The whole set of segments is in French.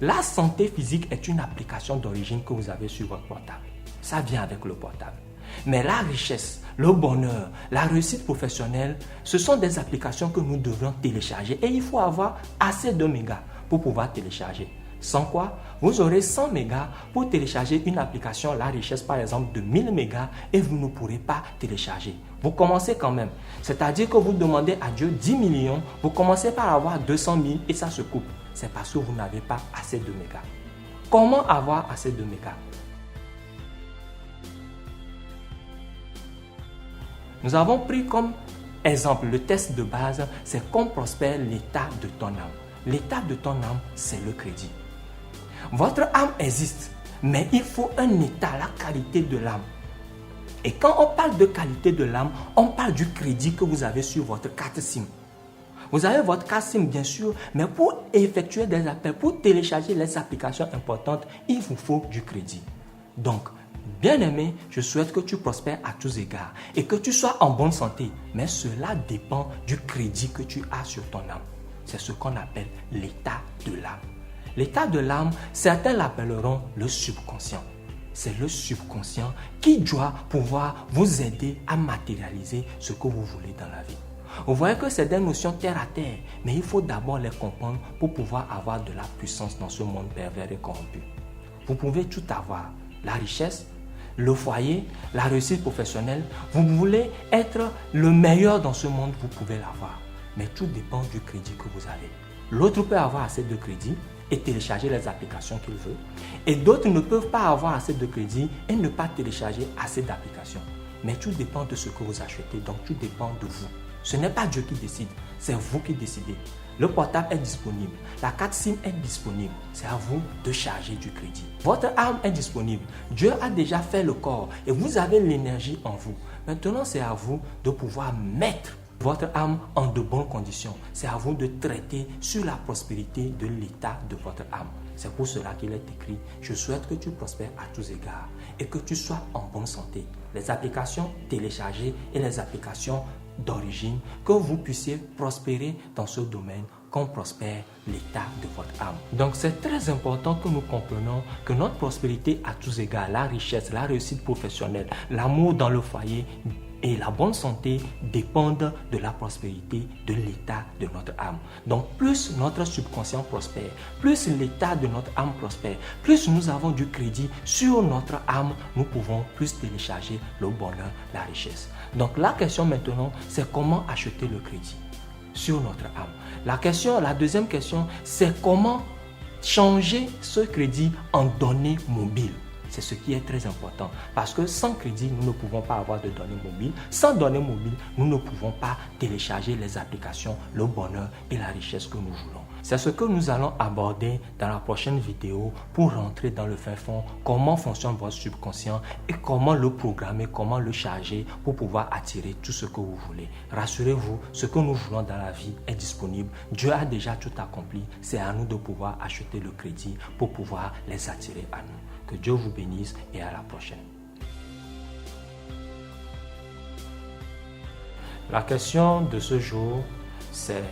La santé physique est une application d'origine que vous avez sur votre portable. Ça vient avec le portable. Mais la richesse, le bonheur, la réussite professionnelle, ce sont des applications que nous devons télécharger. Et il faut avoir assez de mégas pour pouvoir télécharger. Sans quoi, vous aurez 100 mégas pour télécharger une application, la richesse par exemple de 1000 mégas et vous ne pourrez pas télécharger. Vous commencez quand même. C'est-à-dire que vous demandez à Dieu 10 millions, vous commencez par avoir 200 000 et ça se coupe. C'est parce que vous n'avez pas assez de mégas. Comment avoir assez de mégas? Nous avons pris comme exemple le test de base, c'est qu'on prospère l'état de ton âme. L'état de ton âme, c'est le crédit. Votre âme existe, mais il faut un état, la qualité de l'âme. Et quand on parle de qualité de l'âme, on parle du crédit que vous avez sur votre carte SIM. Vous avez votre carte SIM bien sûr, mais pour effectuer des appels, pour télécharger les applications importantes, il vous faut du crédit. Donc, bien-aimé, je souhaite que tu prospères à tous égards et que tu sois en bonne santé. Mais cela dépend du crédit que tu as sur ton âme. C'est ce qu'on appelle l'état de l'âme. L'état de l'âme, certains l'appelleront le subconscient. C'est le subconscient qui doit pouvoir vous aider à matérialiser ce que vous voulez dans la vie. Vous voyez que c'est des notions terre à terre, mais il faut d'abord les comprendre pour pouvoir avoir de la puissance dans ce monde pervers et corrompu. Vous pouvez tout avoir, la richesse, le foyer, la réussite professionnelle. Vous voulez être le meilleur dans ce monde, vous pouvez l'avoir. Mais tout dépend du crédit que vous avez. L'autre peut avoir assez de crédit et télécharger les applications qu'il veut. Et d'autres ne peuvent pas avoir assez de crédit et ne pas télécharger assez d'applications. Mais tout dépend de ce que vous achetez, donc tout dépend de vous. Ce n'est pas Dieu qui décide, c'est vous qui décidez. Le portable est disponible, la carte SIM est disponible, c'est à vous de charger du crédit. Votre âme est disponible, Dieu a déjà fait le corps et vous avez l'énergie en vous. Maintenant, c'est à vous de pouvoir mettre votre âme en de bonnes conditions. C'est à vous de traiter sur la prospérité de l'état de votre âme. C'est pour cela qu'il est écrit, je souhaite que tu prospères à tous égards et que tu sois en bonne santé. Les applications téléchargées et les applications d'origine, que vous puissiez prospérer dans ce domaine, qu'on prospère l'état de votre âme. Donc c'est très important que nous comprenions que notre prospérité à tous égards, la richesse, la réussite professionnelle, l'amour dans le foyer et la bonne santé dépendent de la prospérité de l'état de notre âme. Donc plus notre subconscient prospère, plus l'état de notre âme prospère, plus nous avons du crédit sur notre âme, nous pouvons plus télécharger le bonheur, la richesse. Donc la question maintenant, c'est comment acheter le crédit sur notre âme. La deuxième question, c'est comment changer ce crédit en données mobiles. C'est ce qui est très important. Parce que sans crédit, nous ne pouvons pas avoir de données mobiles. Sans données mobiles, nous ne pouvons pas télécharger les applications, le bonheur et la richesse que nous voulons. C'est ce que nous allons aborder dans la prochaine vidéo pour rentrer dans le fin fond, comment fonctionne votre subconscient et comment le programmer, comment le charger pour pouvoir attirer tout ce que vous voulez. Rassurez-vous, ce que nous voulons dans la vie est disponible. Dieu a déjà tout accompli. C'est à nous de pouvoir acheter le crédit pour pouvoir les attirer à nous. Que Dieu vous bénisse et à la prochaine. La question de ce jour, c'est: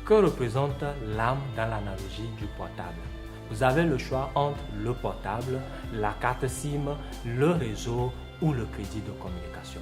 que représente l'âme dans l'analogie du portable? Vous avez le choix entre le portable, la carte SIM, le réseau ou le crédit de communication.